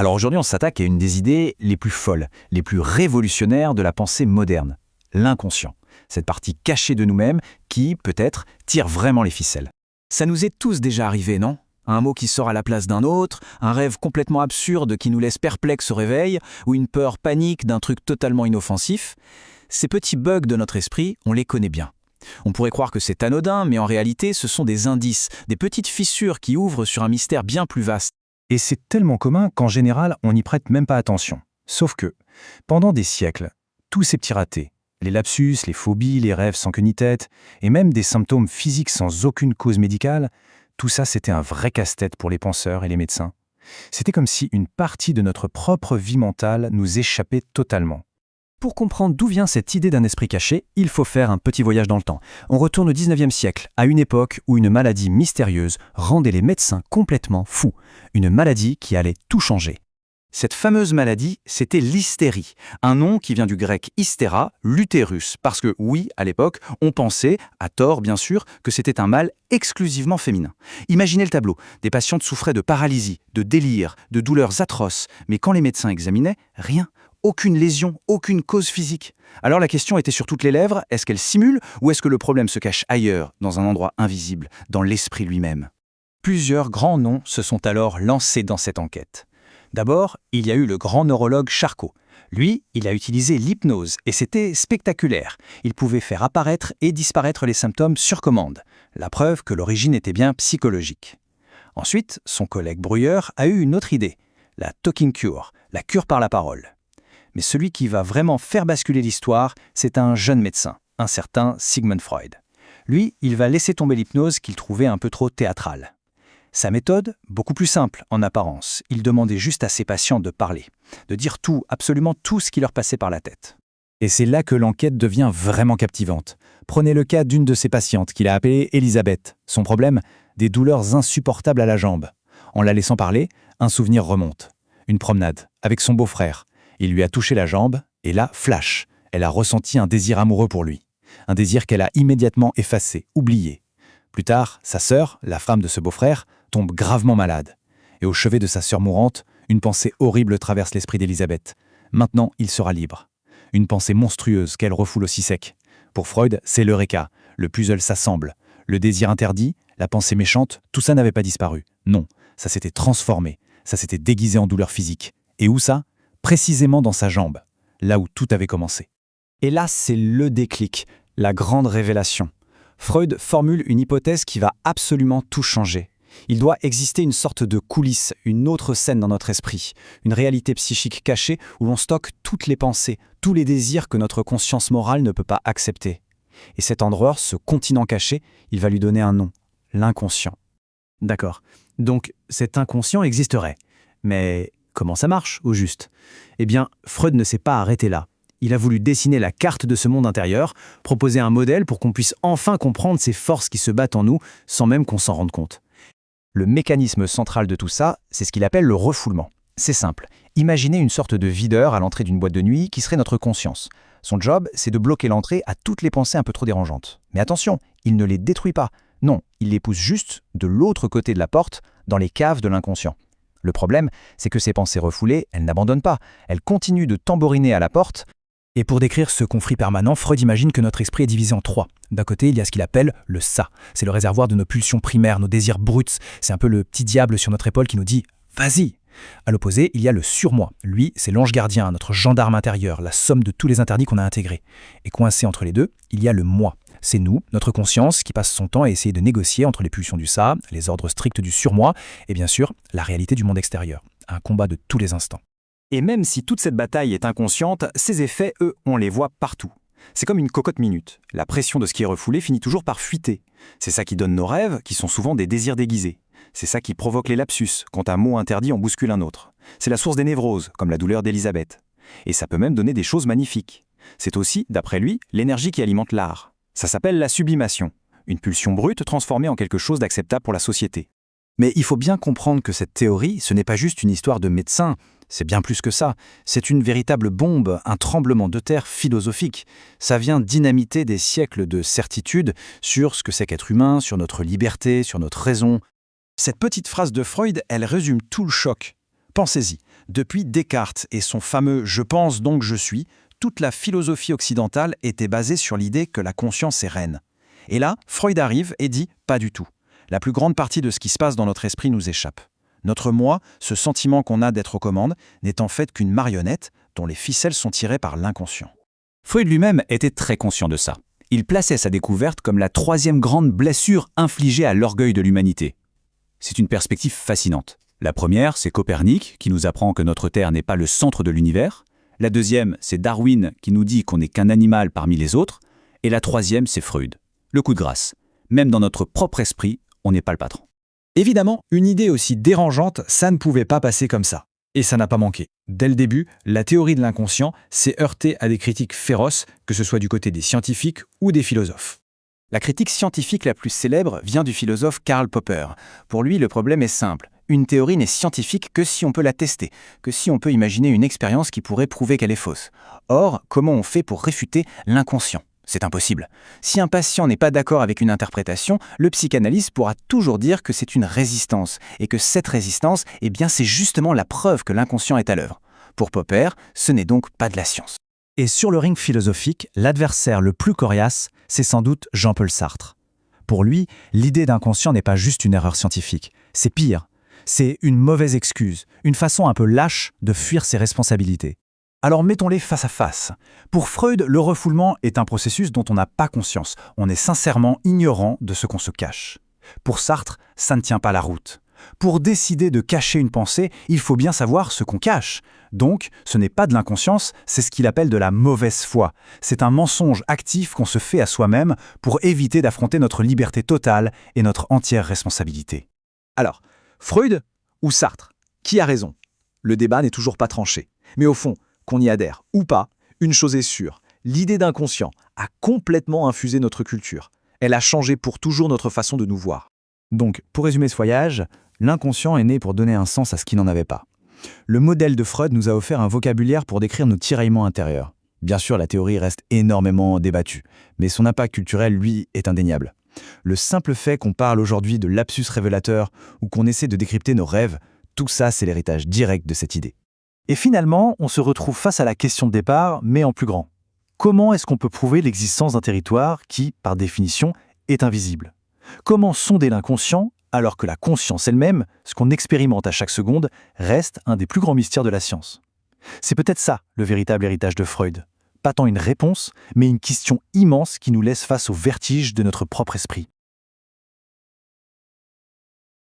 Alors aujourd'hui, on s'attaque à une des idées les plus folles, les plus révolutionnaires de la pensée moderne, l'inconscient. Cette partie cachée de nous-mêmes qui, peut-être, tire vraiment les ficelles. Ça nous est tous déjà arrivé, non? Un mot qui sort à la place d'un autre, un rêve complètement absurde qui nous laisse perplexes au réveil, ou une peur panique d'un truc totalement inoffensif. Ces petits bugs de notre esprit, on les connaît bien. On pourrait croire que c'est anodin, mais en réalité, ce sont des indices, des petites fissures qui ouvrent sur un mystère bien plus vaste. Et c'est tellement commun qu'en général, on n'y prête même pas attention. Sauf que, pendant des siècles, tous ces petits ratés, les lapsus, les phobies, les rêves sans queue ni tête, et même des symptômes physiques sans aucune cause médicale, tout ça c'était un vrai casse-tête pour les penseurs et les médecins. C'était comme si une partie de notre propre vie mentale nous échappait totalement. Pour comprendre d'où vient cette idée d'un esprit caché, il faut faire un petit voyage dans le temps. On retourne au 19e siècle, à une époque où une maladie mystérieuse rendait les médecins complètement fous. Une maladie qui allait tout changer. Cette fameuse maladie, c'était l'hystérie, un nom qui vient du grec hystéra, l'utérus, parce que oui, à l'époque, on pensait, à tort bien sûr, que c'était un mal exclusivement féminin. Imaginez le tableau, des patientes souffraient de paralysie, de délire, de douleurs atroces, mais quand les médecins examinaient, rien. Aucune lésion, aucune cause physique. Alors la question était sur toutes les lèvres, est-ce qu'elle simule ou est-ce que le problème se cache ailleurs, dans un endroit invisible, dans l'esprit lui-même? Plusieurs grands noms se sont alors lancés dans cette enquête. D'abord, il y a eu le grand neurologue Charcot. Lui, il a utilisé l'hypnose et c'était spectaculaire. Il pouvait faire apparaître et disparaître les symptômes sur commande. La preuve que l'origine était bien psychologique. Ensuite, son collègue Breuer a eu une autre idée, la talking cure, la cure par la parole. Mais celui qui va vraiment faire basculer l'histoire, c'est un jeune médecin, un certain Sigmund Freud. Lui, il va laisser tomber l'hypnose qu'il trouvait un peu trop théâtrale. Sa méthode, beaucoup plus simple en apparence. Il demandait juste à ses patients de parler, de dire tout, absolument tout ce qui leur passait par la tête. Et c'est là que l'enquête devient vraiment captivante. Prenez le cas d'une de ses patientes qu'il a appelée Elisabeth. Son problème, des douleurs insupportables à la jambe. En la laissant parler, un souvenir remonte. Une promenade, avec son beau-frère. Il lui a touché la jambe, et là, flash, elle a ressenti un désir amoureux pour lui. Un désir qu'elle a immédiatement effacé, oublié. Plus tard, sa sœur, la femme de ce beau-frère, tombe gravement malade. Et au chevet de sa sœur mourante, une pensée horrible traverse l'esprit d'Elisabeth. Maintenant, il sera libre. Une pensée monstrueuse qu'elle refoule aussi sec. Pour Freud, c'est l'eureka. Le puzzle s'assemble. Le désir interdit, la pensée méchante, tout ça n'avait pas disparu. Non, ça s'était transformé. Ça s'était déguisé en douleur physique. Et où ça ? Précisément dans sa jambe, là où tout avait commencé. Et là, c'est le déclic, la grande révélation. Freud formule une hypothèse qui va absolument tout changer. Il doit exister une sorte de coulisse, une autre scène dans notre esprit, une réalité psychique cachée où l'on stocke toutes les pensées, tous les désirs que notre conscience morale ne peut pas accepter. Et cet endroit, ce continent caché, il va lui donner un nom, l'inconscient. D'accord, donc cet inconscient existerait. Mais comment ça marche, au juste? Eh bien, Freud ne s'est pas arrêté là. Il a voulu dessiner la carte de ce monde intérieur, proposer un modèle pour qu'on puisse enfin comprendre ces forces qui se battent en nous sans même qu'on s'en rende compte. Le mécanisme central de tout ça, c'est ce qu'il appelle le refoulement. C'est simple. Imaginez une sorte de videur à l'entrée d'une boîte de nuit qui serait notre conscience. Son job, c'est de bloquer l'entrée à toutes les pensées un peu trop dérangeantes. Mais attention, il ne les détruit pas. Non, il les pousse juste de l'autre côté de la porte, dans les caves de l'inconscient. Le problème, c'est que ces pensées refoulées, elles n'abandonnent pas. Elles continuent de tambouriner à la porte. Et pour décrire ce conflit permanent, Freud imagine que notre esprit est divisé en trois. D'un côté, il y a ce qu'il appelle le ça. C'est le réservoir de nos pulsions primaires, nos désirs bruts. C'est un peu le petit diable sur notre épaule qui nous dit « Vas-y !» À l'opposé, il y a le surmoi. Lui, c'est l'ange gardien, notre gendarme intérieur, la somme de tous les interdits qu'on a intégrés. Et coincé entre les deux, il y a le moi. C'est nous, notre conscience, qui passe son temps à essayer de négocier entre les pulsions du ça, les ordres stricts du surmoi, et bien sûr, la réalité du monde extérieur. Un combat de tous les instants. Et même si toute cette bataille est inconsciente, ses effets, eux, on les voit partout. C'est comme une cocotte minute. La pression de ce qui est refoulé finit toujours par fuiter. C'est ça qui donne nos rêves, qui sont souvent des désirs déguisés. C'est ça qui provoque les lapsus, quand un mot interdit en bouscule un autre. C'est la source des névroses, comme la douleur d'Elisabeth. Et ça peut même donner des choses magnifiques. C'est aussi, d'après lui, l'énergie qui alimente l'art. Ça s'appelle la sublimation, une pulsion brute transformée en quelque chose d'acceptable pour la société. Mais il faut bien comprendre que cette théorie, ce n'est pas juste une histoire de médecin, c'est bien plus que ça. C'est une véritable bombe, un tremblement de terre philosophique. Ça vient dynamiter des siècles de certitudes sur ce que c'est qu'être humain, sur notre liberté, sur notre raison. Cette petite phrase de Freud, elle résume tout le choc. Pensez-y, Depuis Descartes et son fameux « je pense donc je suis », toute la philosophie occidentale était basée sur l'idée que la conscience est reine. Et là, Freud arrive et dit « pas du tout ». La plus grande partie de ce qui se passe dans notre esprit nous échappe. Notre moi, ce sentiment qu'on a d'être aux commandes, n'est en fait qu'une marionnette dont les ficelles sont tirées par l'inconscient. Freud lui-même était très conscient de ça. Il plaçait sa découverte comme la troisième grande blessure infligée à l'orgueil de l'humanité. C'est une perspective fascinante. La première, c'est Copernic, qui nous apprend que notre Terre n'est pas le centre de l'univers. La deuxième, c'est Darwin, qui nous dit qu'on n'est qu'un animal parmi les autres. Et la troisième, c'est Freud. Le coup de grâce. Même dans notre propre esprit, on n'est pas le patron. Évidemment, une idée aussi dérangeante, ça ne pouvait pas passer comme ça. Et ça n'a pas manqué. Dès le début, la théorie de l'inconscient s'est heurtée à des critiques féroces, que ce soit du côté des scientifiques ou des philosophes. La critique scientifique la plus célèbre vient du philosophe Karl Popper. Pour lui, le problème est simple. Une théorie n'est scientifique que si on peut la tester, que si on peut imaginer une expérience qui pourrait prouver qu'elle est fausse. Or, comment on fait pour réfuter l'inconscient ? C'est impossible. Si un patient n'est pas d'accord avec une interprétation, le psychanalyste pourra toujours dire que c'est une résistance, et que cette résistance, eh bien, c'est justement la preuve que l'inconscient est à l'œuvre. Pour Popper, ce n'est donc pas de la science. Et sur le ring philosophique, l'adversaire le plus coriace, c'est sans doute Jean-Paul Sartre. Pour lui, l'idée d'inconscient n'est pas juste une erreur scientifique, c'est pire. C'est une mauvaise excuse, une façon un peu lâche de fuir ses responsabilités. Alors mettons-les face à face. Pour Freud, le refoulement est un processus dont on n'a pas conscience. On est sincèrement ignorant de ce qu'on se cache. Pour Sartre, ça ne tient pas la route. Pour décider de cacher une pensée, il faut bien savoir ce qu'on cache. Donc, ce n'est pas de l'inconscience, c'est ce qu'il appelle de la mauvaise foi. C'est un mensonge actif qu'on se fait à soi-même pour éviter d'affronter notre liberté totale et notre entière responsabilité. Alors, Freud ou Sartre? Qui a raison? Le débat n'est toujours pas tranché. Mais au fond, qu'on y adhère ou pas, une chose est sûre, l'idée d'inconscient a complètement infusé notre culture. Elle a changé pour toujours notre façon de nous voir. Donc, pour résumer ce voyage, l'inconscient est né pour donner un sens à ce qui n'en avait pas. Le modèle de Freud nous a offert un vocabulaire pour décrire nos tiraillements intérieurs. Bien sûr, la théorie reste énormément débattue, mais son impact culturel, lui, est indéniable. Le simple fait qu'on parle aujourd'hui de lapsus révélateur ou qu'on essaie de décrypter nos rêves, tout ça, c'est l'héritage direct de cette idée. Et finalement, on se retrouve face à la question de départ, mais en plus grand. Comment est-ce qu'on peut prouver l'existence d'un territoire qui, par définition, est invisible? Comment sonder l'inconscient alors que la conscience elle-même, ce qu'on expérimente à chaque seconde, reste un des plus grands mystères de la science? C'est peut-être ça, le véritable héritage de Freud. Pas tant une réponse, mais une question immense qui nous laisse face au vertige de notre propre esprit.